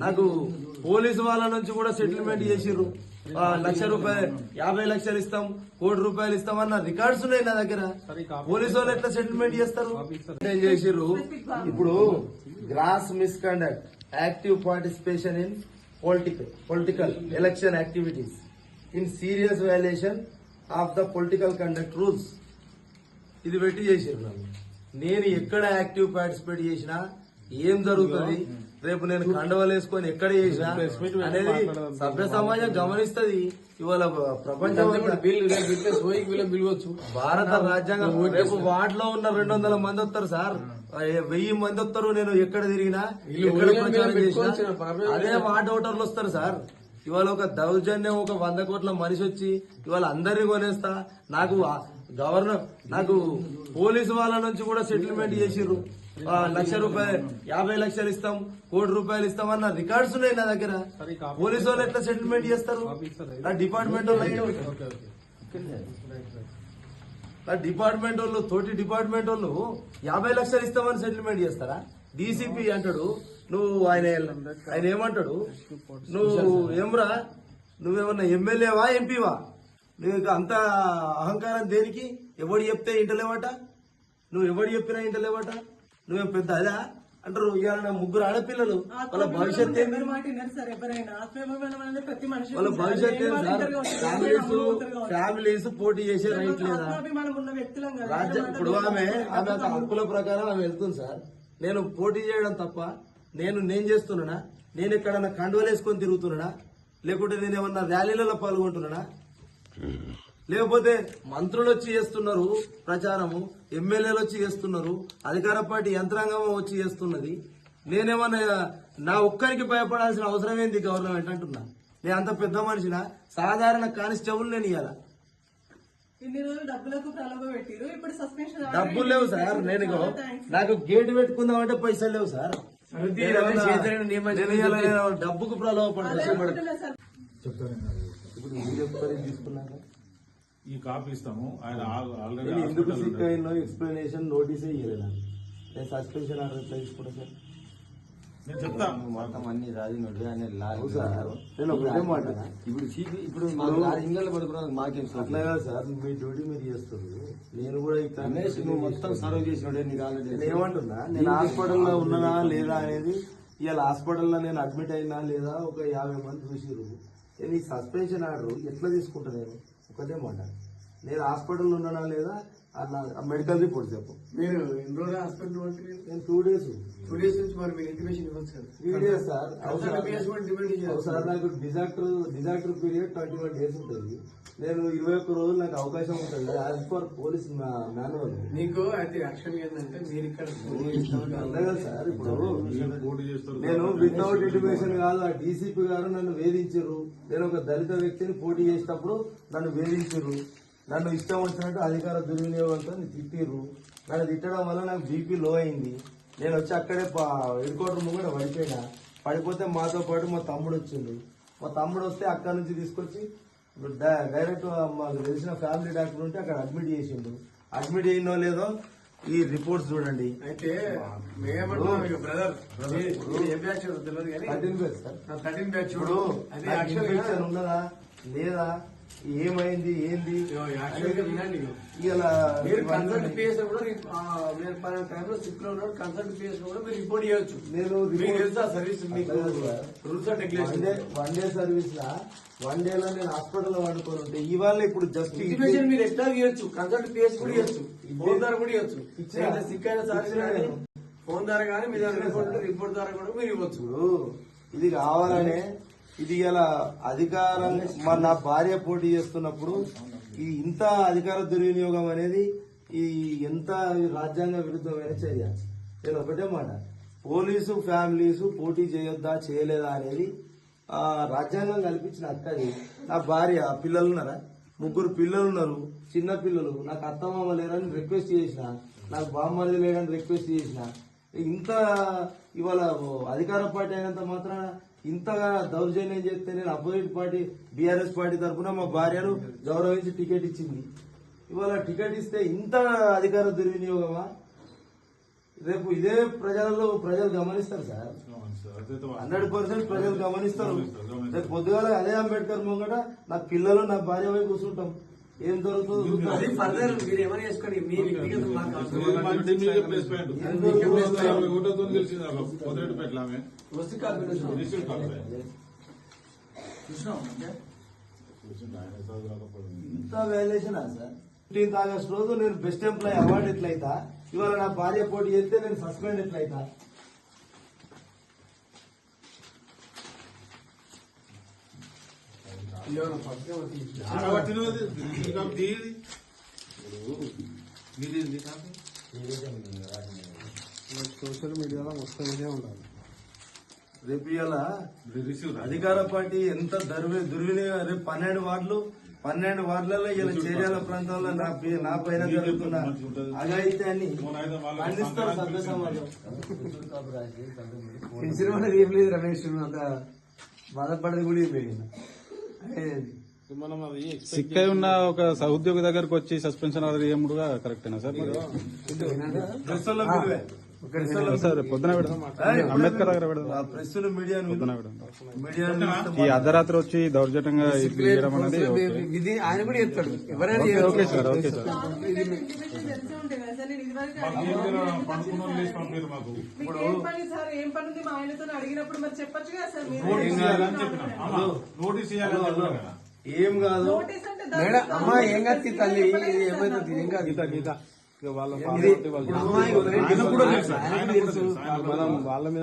నాకు పోలీసు వాళ్ళ నుంచి కూడా సెటిల్మెంట్ చేసిర్రు. 1,00,000 రూపాయలు 50 లక్షలు ఇస్తాం, 1 కోటి రూపాయలు ఇస్తాం అన్న రికార్డ్స్ ఉన్నాయి నా దగ్గర. పోలీసు వాళ్ళు ఎట్లా సెటిల్మెంట్ చేస్తారు? ఏం చేసిర్రు? ఇప్పుడు gross misconduct, active participation in political election activities in serious violation of the political conduct rules, ఇది పెట్టి చేసిర్రు. నేను ఎక్కడ యాక్టివ్ పార్టిసిపేట్ చేసినా ఏం జరుగుతుంది, రేపు నేను కండవలు వేసుకొని ఎక్కడ చేసినా అనేది సభ్య సమాజం గమనిస్తుంది. ఇవాళ ప్రపంచం భారత రాజ్యాంగం రేపు వార్డులో ఉన్న 200 మంది వస్తారు సార్, 1000 మంది వస్తారు. నేను ఎక్కడ తిరిగినా ఎక్కడ ప్రచారం చేసినా అదే వార్డు ఓటర్లు వస్తారు సార్. ఇవాళ ఒక దౌర్జన్యం, ఒక 100 కోట్ల మనిషి వచ్చి ఇవాళ అందరినీ కొనేస్తా. నాకు పోలీసు వాళ్ళ నుంచి కూడా సెటిల్మెంట్ చేసిర్రు. 1,00,000 రూపాయలు 50 లక్షలు ఇస్తాం, 1 కోటి రూపాయలు ఇస్తాం అన్న రికార్డ్స్ ఉన్నాయి నా దగ్గర. పోలీసు వాళ్ళు ఎట్లా సెటిల్మెంట్ చేస్తారు? నా డిపార్ట్మెంట్ వాళ్ళు తోటి డిపార్ట్మెంట్ వాళ్ళు 50 లక్షలు ఇస్తామని సెటిల్మెంట్ చేస్తారా? డీసీపీ అంటాడు, నువ్వు ఆయన ఏమంటాడు, నువ్వు ఏమ్రా, నువ్వేమన్నా ఎమ్మెల్యేవా ఎంపీవా? నువ్వు అంత అహంకారం దేనికి? ఎవడు చెప్తే ఇంటలేవట, నువ్వు ఎవడు చెప్పినా ఇంటలేవట, నువ్వేం పెద్ద అదా అంటారు. ఇవాళ నా 3 ఆడపిల్లలు, వాళ్ళ భవిష్యత్ వాళ్ళ భవిష్యత్ ఫ్యామిలీస్ పోటీ చేసే రైట్ లేదా? రాజ్యం ఇప్పుడు ఆమె హక్కుల ప్రకారం ఆమె వెళ్తుంది సార్. నేను పోటీ చేయడం తప్ప నేను చేస్తున్నానా? నేను ఎక్కడన్నా కండువలు వేసుకొని తిరుగుతున్నానా? లేకుంటే నేను ఏమన్నా ర్యాలీలలో పాల్గొంటున్నానా? లేకపోతే మంత్రులు వచ్చి చేస్తున్నారు ప్రచారము, ఎమ్మెల్యేలు వచ్చి చేస్తున్నారు, అధికార పార్టీ యంత్రాంగం వచ్చి చేస్తున్నది. నేనేమన్నా నా ఒక్కరికి భయపడాల్సిన అవసరం ఏంది గవర్నమెంట్ అంటున్నా? నేను అంత పెద్ద మనిషినా? సాధారణ కానిస్టేబుల్ నేను ఇవ్వాల. డబ్బులు లేవు సార్. నేను నాకు గేటు పెట్టుకుందామంటే పైసలు లేవు సార్. డబ్బుకు ప్రలోభపడతా. ఇప్పుడు మీరు చెప్తారు తీసుకున్నాక ఈ కాపీ ఇస్తాము. ఆయన ఆల్రెడీ ఎందుకు సిక్ అయినా ఎక్స్ప్లెనేషన్ నోటీసే ఇవ్వలేదు. నేను సస్పెన్షన్ ఆర్డర్ ఎట్లా తీసుకుంటా సార్? నేను చెప్తాను మొత్తం అన్ని రాజు ఆయన నేను ఒకటే మాట, ఇప్పుడు ఇంట్లో పడుకున్నాను మాకేం అట్లా కాదు సార్. మీ డ్యూటీ మీరు చేస్తారు, నేను కూడా ఇక్కడ నువ్వు మొత్తం సర్వ్ చేసినాడే నీకు ఆల్రెడీ. నేను ఏమంటున్నా, నేను హాస్పిటల్లో ఉన్నానా లేదా అనేది, ఇవాళ హాస్పిటల్లో నేను అడ్మిట్ అయినా లేదా ఒక 50 మంది చూసిరు. నేను ఈ సస్పెన్షన్ ఆర్డర్ ఎట్లా తీసుకుంటా? నేను ఒకటే మాట, నేను హాస్పిటల్లో ఉన్నానా లేదా మెడికల్ రిపోర్ట్ చెప్పు. మీరు ఎన్ని రోజులు హాస్పిటల్ నేను 2 డేస్ నుంచి మరి మీరు ఇంటిమేషన్ ఇవ్వచ్చు కదా. 3 డేస్ సార్. సార్ నాకు డిజాస్టర్ పీరియడ్ 21 డేస్ ఉంటుంది. నేను 21 రోజులు నాకు అవకాశం ఉంటుంది యాజ్ పర్ పోలీస్ మాన్యువల్. నీకు అయితే యాక్షన్ ఏంటంటే మీరు ఇక్కడ సార్ ఇప్పుడు నేను వితౌట్ ఇంటిమేషన్ కాదు, ఆ డీసీపీ గారు నన్ను వేధించారు. నేను ఒక దళిత వ్యక్తిని పోటీ చేసినప్పుడు నన్ను వేధించారు. నన్ను ఇష్టం వచ్చినట్టు అధికార దుర్వినియోగంతో తిట్టిర్రు. నన్ను తిట్టడం వల్ల నాకు బీపీ లో అయింది. నేను వచ్చి అక్కడే హెడ్ క్వార్టర్ ముంగడ పడిపోయినా. పడిపోతే మాతో పాటు మా తమ్ముడు వచ్చిండు. మా తమ్ముడు వస్తే అక్కడ నుంచి తీసుకొచ్చి డైరెక్ట్ మాకు తెలిసిన ఫ్యామిలీ డాక్టర్ ఉంటే అక్కడ అడ్మిట్ చేసిండు. అడ్మిట్ అయినో లేదో ఈ రిపోర్ట్స్ చూడండి. అయితే బ్రదర్ 13 బ్యాచ్ చూడు, ఇన్ఫెక్షన్ ఉన్నదా లేదా, ఏమైంది ఏంది ఇలా కన్సల్ట్ పిఎస్ కూడా టైంలో సిక్ లో ఉన్నాడు. కన్సల్ట్ పిఎస్ కూడా మీరు రిపోర్ట్ చేయొచ్చు. నేను తెలుసా సర్వీస్ మీకు rules and regulation. 1 day service లా 1 డేలో నేను హాస్పిటల్లో వండుకొని ఉంటే ఇవాళ ఇప్పుడు జస్ట్ ఇన్ఫర్మేషన్ మీరు ఎట్లా ఇవ్వచ్చు. కన్సల్ట్ పిఎస్ కూడా ఇవ్వచ్చు, ఫోన్ ద్వారా కూడా ఇవ్వచ్చు. సిక్ అయిన సార్ ఫోన్ ద్వారా కానీ మీ రిపోర్ట్ ద్వారా కూడా మీరు ఇవ్వచ్చు. ఇది కావాలనే ఇది ఇలా అధికారం నా భార్య పోటీ చేస్తున్నప్పుడు ఈ ఇంత అధికార దుర్వినియోగం అనేది ఈ ఎంత రాజ్యాంగ విరుద్ధమైన చర్య. నేను ఒకటే మాట, పోలీసు ఫ్యామిలీస్ పోటీ చేయొద్దా చేయలేదా అనేది రాజ్యాంగం కల్పించిన హక్కు. నా భార్య, పిల్లలు ఉన్నారా, 3 పిల్లలు ఉన్నారు, చిన్న పిల్లలు. నాకు అత్తమామ లేరని రిక్వెస్ట్ చేసిన, నాకు బామ్మది లేరని రిక్వెస్ట్ చేసిన. ఇంత ఇవాళ అధికార పార్టీ అయినంత మాత్రాన ఇంతగా దౌర్జన్యం చేస్తే నేను అపోజిట్ పార్టీ బీఆర్ఎస్ పార్టీ తరఫున మా భార్యను గౌరవించి టికెట్ ఇచ్చింది. ఇవాళ టికెట్ ఇస్తే ఇంత అధికార దుర్వినియోగమా? రేపు ఇదే ప్రజలు గమనిస్తారు సార్. అదైతే 100% ప్రజలు గమనిస్తారు. గమనిస్తారు. రేపు పొద్దుగాల అదే అంబేద్కర్ ముంగట నా పిల్లలు నా భార్య వైపు కూర్చుంటాం. ఏం జరుగుతుందో చూద్దాం. అది ఫర్దర్ మీరు ఏమైనా చేసుకోండి మీ వ్యక్తిగత మాకు అవసరం మన టీం మీకే ప్లేస్ పాయింట్. ఒకటోతో గెలిచింది అలా పొదరెడ్డిపేటలో ఆమె. వస్తు కాదు రిసీవ్ కాల్ చూసినాం అంటే చూసిండు ఆయన చదువు రాకపోయింది. ఇంత వాల్యుయేషన్ సార్. 15th ఆగస్ట్ రోజు నేను బెస్ట్ ఎంప్లాయీ అవార్డు ఎట్లయితా, ఇవాళ నా భార్య పోటీ చేస్తే నేను సస్పెండ్ ఎట్లయితా? సోషల్ మీడియాలో మొత్తం ఇదే ఉండాలి. రేపు ఇవాళ రిసీవ్ అధికార పార్టీ ఎంత దుర్వినియోగం. రేపు 12 వార్డులలో ఇలా చేర్యాల ప్రాంతంలో నా పైన జరుగుతున్న అఘాయిత్యాన్ని ఖండిస్తారు సభ్య సమాజం. తెలిసిన వాళ్ళది ఏం లేదు రమేష్, అంత బాధపడేది కూడా ఏం లేదు. సిక్ అయి ఉన్న ఒక ఉద్యోగి దగ్గరకు వచ్చి సస్పెన్షన్ ఆర్డర్ ఇవ్వడం కూడా కరెక్టేనా సార్? ప్రెస్సుల్లో పిలువే. సార్ పొద్దున పెడదాం, అంబేద్కర్ దగ్గర పెడదాం, ప్రెస్సులు మీడియాను పొద్దున పెడదాం. మీడియాను ఈ అర్ధరాత్రి వచ్చి దౌర్జన్యంగా ఇది చేయడం అనేది ఓకే. ఇది ఆయన కూడా చెప్తాడు, ఎవరైనా ఓకే సార్, ఓకే సార్. పండుకున్న లేచి పంపారు మాకు. ఏం పని సార్, ఏం పని ఉంది మా ఆయనతో అడిగినప్పుడు మరి చెప్పొచ్చు కదా సార్ మీరు. నోటీస్ ఇవ్వాలని చెప్పినాం. అమ్మా, నోటీస్ ఇవ్వాలని చెప్పినాం కదా. ఏం కాదు. నోటీస్ అంటే మేడం అమ్మా ఏం కాదు తల్లి, ఇది ఏమైతుంది ఏం కాదు. గీత ఇది అమ్మాయి ఆయన కూడా తెలుసు. ఆయన కూడా తెలుసు. వాళ్ళ మీద